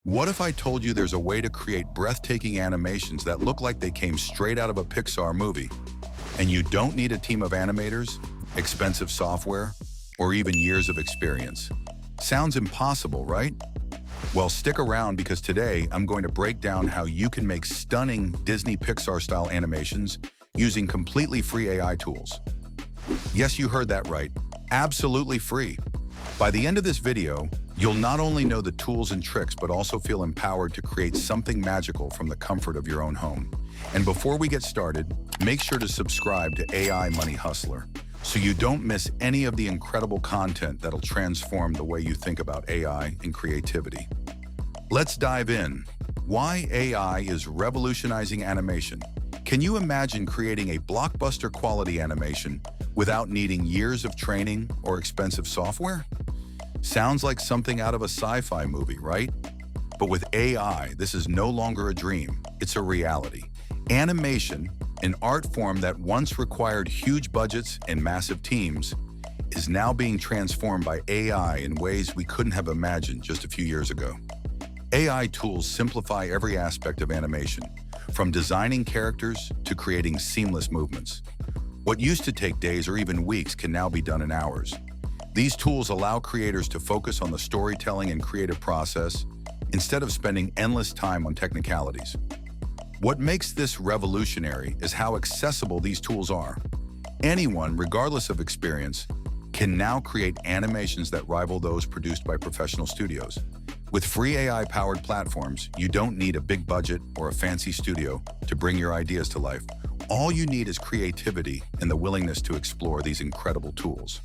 What if I told you there's a way to create breathtaking animations that look like they came straight out of a Pixar movie? And you don't need a team of animators, expensive software, or even years of experience. Sounds impossible, right? Well, stick around because today I'm going to break down how you can make stunning Disney Pixar-style animations using completely free AI tools. Yes, you heard that right. Absolutely free. By the end of this video, you'll not only know the tools and tricks, but also feel empowered to create something magical from the comfort of your own home. And before we get started, make sure to subscribe to AI Money Hustler so you don't miss any of the incredible content that'll transform the way you think about AI and creativity. Let's dive in. Why AI is revolutionizing animation. Can you imagine creating a blockbuster quality animation without needing years of training or expensive software? Sounds like something out of a sci-fi movie, right? But with AI, this is no longer a dream, it's a reality. Animation, an art form that once required huge budgets and massive teams, is now being transformed by AI in ways we couldn't have imagined just a few years ago. AI tools simplify every aspect of animation, from designing characters to creating seamless movements. What used to take days or even weeks can now be done in hours. These tools allow creators to focus on the storytelling and creative process instead of spending endless time on technicalities. What makes this revolutionary is how accessible these tools are. Anyone, regardless of experience, can now create animations that rival those produced by professional studios. With free AI-powered platforms, you don't need a big budget or a fancy studio to bring your ideas to life. All you need is creativity and the willingness to explore these incredible tools.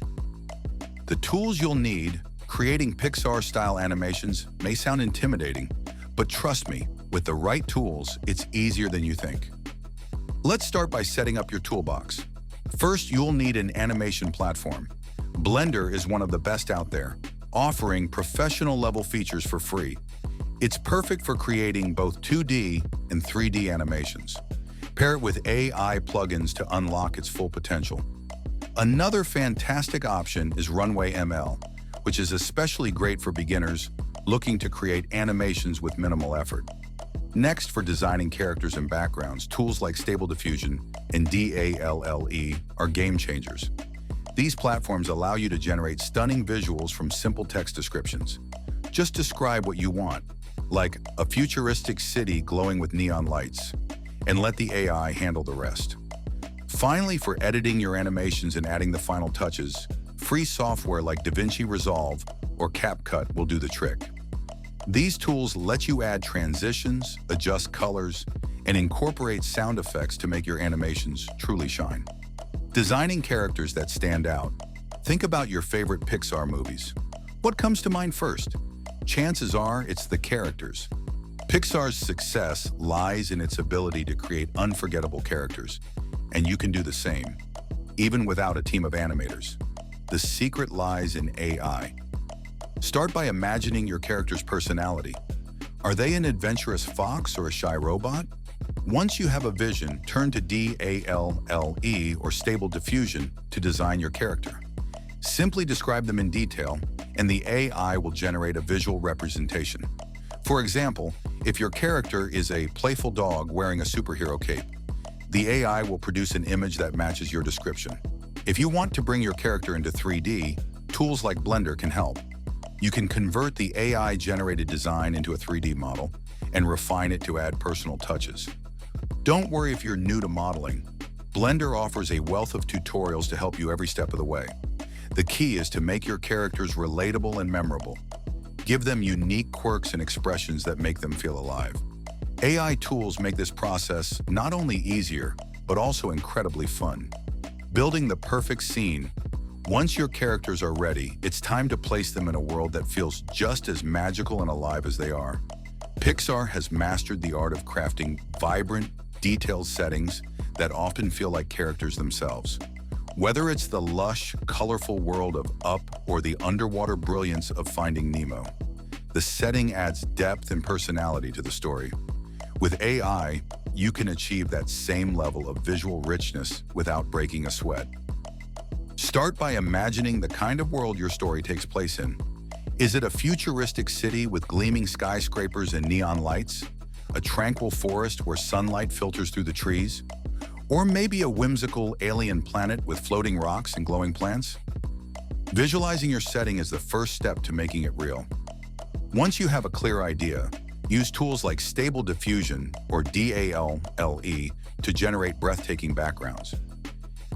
The tools you'll need creating Pixar-style animations may sound intimidating, but trust me, with the right tools, it's easier than you think. Let's start by setting up your toolbox. First, you'll need an animation platform. Blender is one of the best out there, offering professional-level features for free. It's perfect for creating both 2D and 3D animations. Pair it with AI plugins to unlock its full potential. Another fantastic option is Runway ML, which is especially great for beginners looking to create animations with minimal effort. Next, for designing characters and backgrounds, tools like Stable Diffusion and DALL-E are game changers. These platforms allow you to generate stunning visuals from simple text descriptions. Just describe what you want, like a futuristic city glowing with neon lights, and let the AI handle the rest. Finally, for editing your animations and adding the final touches, free software like DaVinci Resolve or CapCut will do the trick. These tools let you add transitions, adjust colors, and incorporate sound effects to make your animations truly shine. Designing characters that stand out. Think about your favorite Pixar movies. What comes to mind first? Chances are it's the characters. Pixar's success lies in its ability to create unforgettable characters, and you can do the same, even without a team of animators. The secret lies in AI. Start by imagining your character's personality. Are they an adventurous fox or a shy robot? Once you have a vision, turn to DALL-E or Stable Diffusion to design your character. Simply describe them in detail, and the AI will generate a visual representation. For example, if your character is a playful dog wearing a superhero cape, the AI will produce an image that matches your description. If you want to bring your character into 3D, tools like Blender can help. You can convert the AI-generated design into a 3D model and refine it to add personal touches. Don't worry if you're new to modeling. Blender offers a wealth of tutorials to help you every step of the way. The key is to make your characters relatable and memorable. Give them unique quirks and expressions that make them feel alive. AI tools make this process not only easier, but also incredibly fun. Building the perfect scene. Once your characters are ready, it's time to place them in a world that feels just as magical and alive as they are. Pixar has mastered the art of crafting vibrant, detailed settings that often feel like characters themselves. Whether it's the lush, colorful world of Up or the underwater brilliance of Finding Nemo, the setting adds depth and personality to the story. With AI, you can achieve that same level of visual richness without breaking a sweat. Start by imagining the kind of world your story takes place in. Is it a futuristic city with gleaming skyscrapers and neon lights? A tranquil forest where sunlight filters through the trees? Or maybe a whimsical alien planet with floating rocks and glowing plants? Visualizing your setting is the first step to making it real. Once you have a clear idea, use tools like Stable Diffusion, or DALLE, to generate breathtaking backgrounds.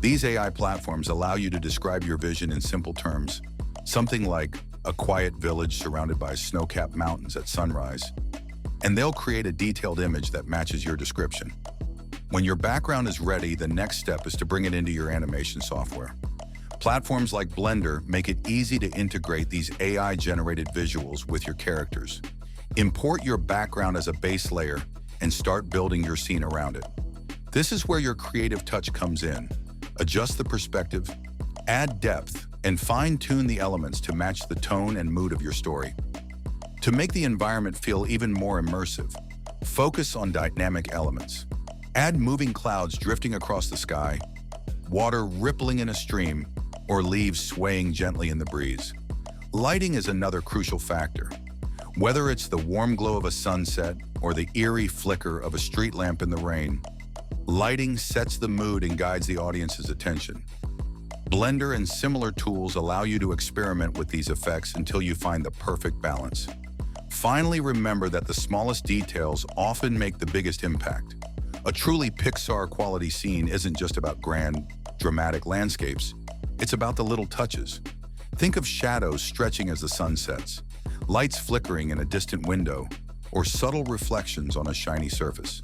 These AI platforms allow you to describe your vision in simple terms, something like a quiet village surrounded by snow-capped mountains at sunrise, and they'll create a detailed image that matches your description. When your background is ready, the next step is to bring it into your animation software. Platforms like Blender make it easy to integrate these AI-generated visuals with your characters. Import your background as a base layer and start building your scene around it. This is where your creative touch comes in. Adjust the perspective, add depth, and fine-tune the elements to match the tone and mood of your story. To make the environment feel even more immersive, focus on dynamic elements. Add moving clouds drifting across the sky, water rippling in a stream, or leaves swaying gently in the breeze. Lighting is another crucial factor. Whether it's the warm glow of a sunset or the eerie flicker of a street lamp in the rain, lighting sets the mood and guides the audience's attention. Blender and similar tools allow you to experiment with these effects until you find the perfect balance. Finally, remember that the smallest details often make the biggest impact. A truly Pixar-quality scene isn't just about grand, dramatic landscapes. It's about the little touches. Think of shadows stretching as the sun sets, lights flickering in a distant window, or subtle reflections on a shiny surface.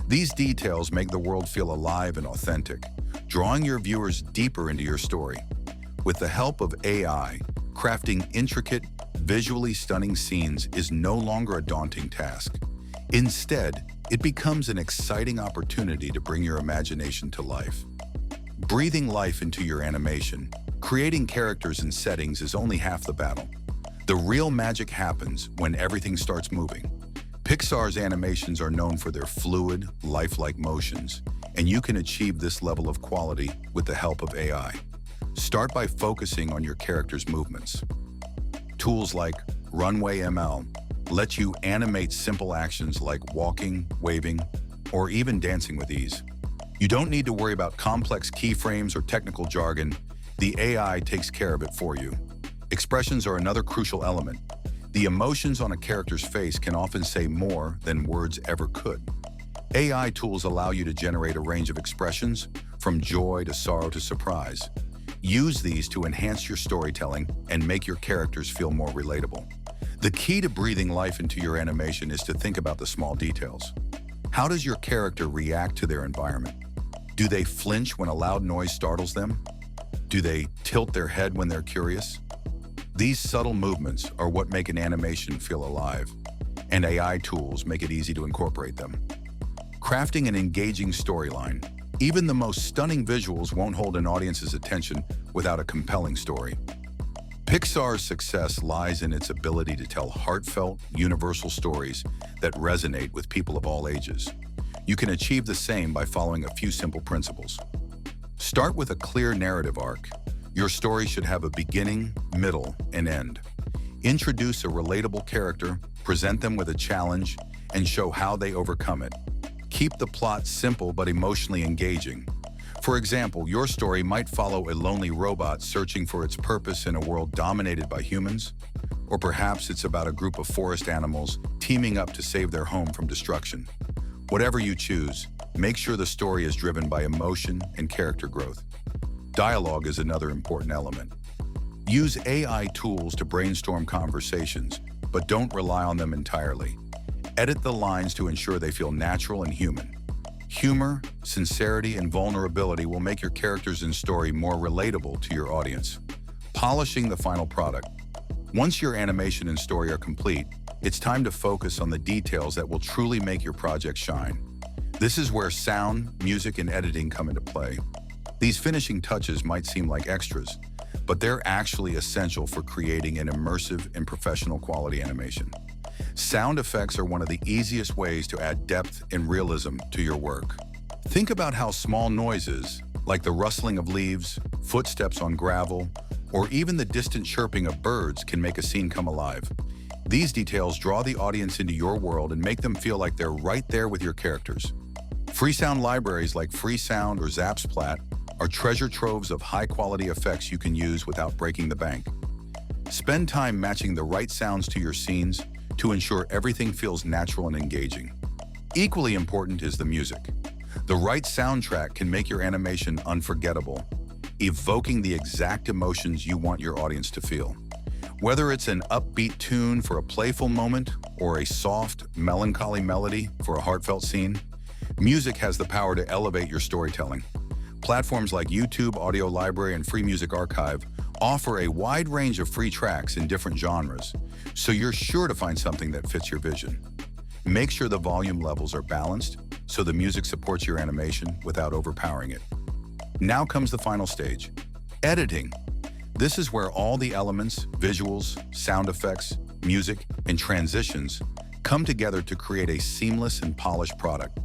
These details make the world feel alive and authentic, drawing your viewers deeper into your story. With the help of AI, crafting intricate, visually stunning scenes is no longer a daunting task. Instead, it becomes an exciting opportunity to bring your imagination to life. Breathing life into your animation, creating characters and settings is only half the battle. The real magic happens when everything starts moving. Pixar's animations are known for their fluid, lifelike motions, and you can achieve this level of quality with the help of AI. Start by focusing on your character's movements. Tools like Runway ML let you animate simple actions like walking, waving, or even dancing with ease. You don't need to worry about complex keyframes or technical jargon. The AI takes care of it for you. Expressions are another crucial element. The emotions on a character's face can often say more than words ever could. AI tools allow you to generate a range of expressions, from joy to sorrow to surprise. Use these to enhance your storytelling and make your characters feel more relatable. The key to breathing life into your animation is to think about the small details. How does your character react to their environment? Do they flinch when a loud noise startles them? Do they tilt their head when they're curious? These subtle movements are what make an animation feel alive, and AI tools make it easy to incorporate them. Crafting an engaging storyline. Even the most stunning visuals won't hold an audience's attention without a compelling story. Pixar's success lies in its ability to tell heartfelt, universal stories that resonate with people of all ages. You can achieve the same by following a few simple principles. Start with a clear narrative arc. Your story should have a beginning, middle, and end. Introduce a relatable character, present them with a challenge, and show how they overcome it. Keep the plot simple but emotionally engaging. For example, your story might follow a lonely robot searching for its purpose in a world dominated by humans, or perhaps it's about a group of forest animals teaming up to save their home from destruction. Whatever you choose, make sure the story is driven by emotion and character growth. Dialogue is another important element. Use AI tools to brainstorm conversations, but don't rely on them entirely. Edit the lines to ensure they feel natural and human. Humor, sincerity, and vulnerability will make your characters and story more relatable to your audience. Polishing the final product. Once your animation and story are complete, it's time to focus on the details that will truly make your project shine. This is where sound, music, and editing come into play. These finishing touches might seem like extras, but they're actually essential for creating an immersive and professional quality animation. Sound effects are one of the easiest ways to add depth and realism to your work. Think about how small noises, like the rustling of leaves, footsteps on gravel, or even the distant chirping of birds can make a scene come alive. These details draw the audience into your world and make them feel like they're right there with your characters. Free sound libraries like Freesound or Zapsplat are treasure troves of high-quality effects you can use without breaking the bank. Spend time matching the right sounds to your scenes to ensure everything feels natural and engaging. Equally important is the music. The right soundtrack can make your animation unforgettable, evoking the exact emotions you want your audience to feel. Whether it's an upbeat tune for a playful moment or a soft, melancholy melody for a heartfelt scene, music has the power to elevate your storytelling. Platforms like YouTube, Audio Library, and Free Music Archive offer a wide range of free tracks in different genres, so you're sure to find something that fits your vision. Make sure the volume levels are balanced so the music supports your animation without overpowering it. Now comes the final stage, editing. This is where all the elements, visuals, sound effects, music, and transitions come together to create a seamless and polished product.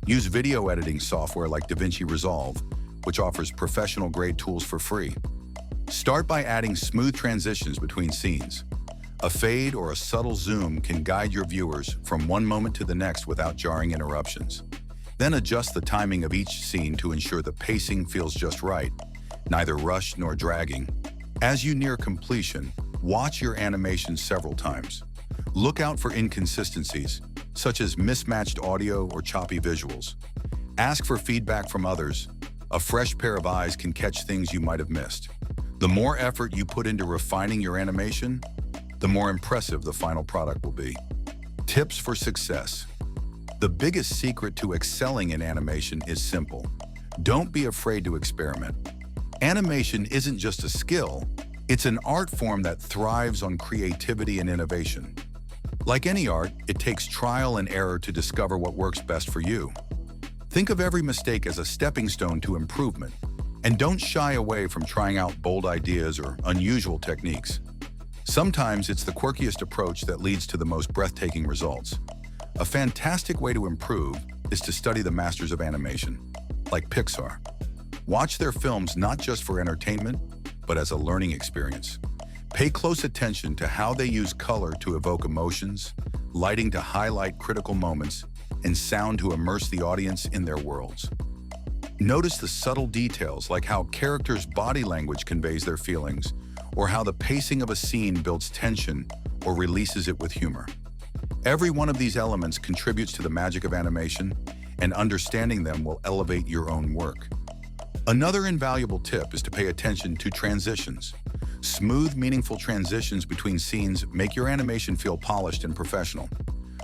Use video editing software like DaVinci Resolve, which offers professional-grade tools for free. Start by adding smooth transitions between scenes. A fade or a subtle zoom can guide your viewers from one moment to the next without jarring interruptions. Then adjust the timing of each scene to ensure the pacing feels just right, neither rushed nor dragging. As you near completion, watch your animation several times. Look out for inconsistencies, such as mismatched audio or choppy visuals. Ask for feedback from others. A fresh pair of eyes can catch things you might have missed. The more effort you put into refining your animation, the more impressive the final product will be. Tips for success. The biggest secret to excelling in animation is simple. Don't be afraid to experiment. Animation isn't just a skill, it's an art form that thrives on creativity and innovation. Like any art, it takes trial and error to discover what works best for you. Think of every mistake as a stepping stone to improvement, and don't shy away from trying out bold ideas or unusual techniques. Sometimes it's the quirkiest approach that leads to the most breathtaking results. A fantastic way to improve is to study the masters of animation, like Pixar. Watch their films not just for entertainment, but as a learning experience. Pay close attention to how they use color to evoke emotions, lighting to highlight critical moments, and sound to immerse the audience in their worlds. Notice the subtle details like how characters' body language conveys their feelings, or how the pacing of a scene builds tension or releases it with humor. Every one of these elements contributes to the magic of animation, and understanding them will elevate your own work. Another invaluable tip is to pay attention to transitions. Smooth, meaningful transitions between scenes make your animation feel polished and professional.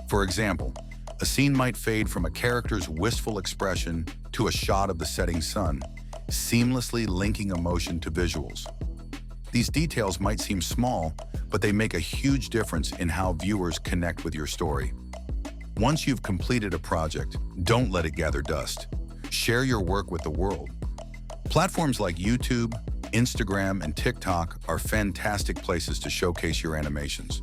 For example, a scene might fade from a character's wistful expression to a shot of the setting sun, seamlessly linking emotion to visuals. These details might seem small, but they make a huge difference in how viewers connect with your story. Once you've completed a project, don't let it gather dust. Share your work with the world. Platforms like YouTube, Instagram, and TikTok are fantastic places to showcase your animations.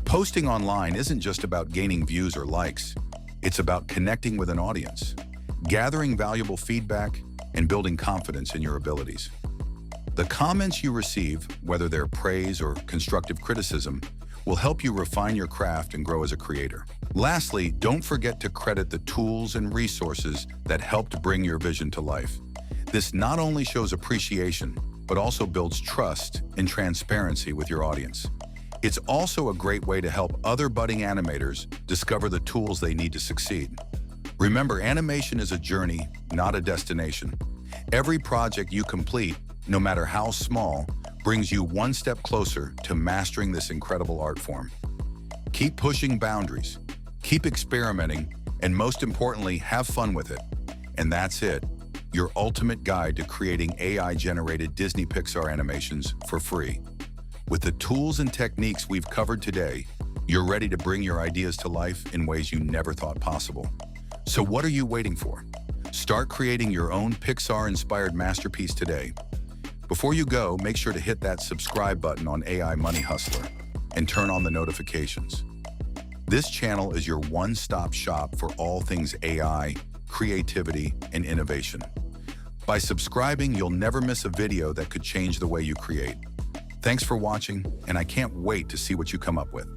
Posting online isn't just about gaining views or likes. It's about connecting with an audience, gathering valuable feedback, and building confidence in your abilities. The comments you receive, whether they're praise or constructive criticism, will help you refine your craft and grow as a creator. Lastly, don't forget to credit the tools and resources that helped bring your vision to life. This not only shows appreciation, but also builds trust and transparency with your audience. It's also a great way to help other budding animators discover the tools they need to succeed. Remember, animation is a journey, not a destination. Every project you complete, no matter how small, brings you one step closer to mastering this incredible art form. Keep pushing boundaries, keep experimenting, and most importantly, have fun with it. And that's it, your ultimate guide to creating AI-generated Disney Pixar animations for free. With the tools and techniques we've covered today, you're ready to bring your ideas to life in ways you never thought possible. So what are you waiting for? Start creating your own Pixar-inspired masterpiece today. Before you go, make sure to hit that subscribe button on AI Money Hustler and turn on the notifications. This channel is your one-stop shop for all things AI, creativity, and innovation. By subscribing, you'll never miss a video that could change the way you create. Thanks for watching, and I can't wait to see what you come up with.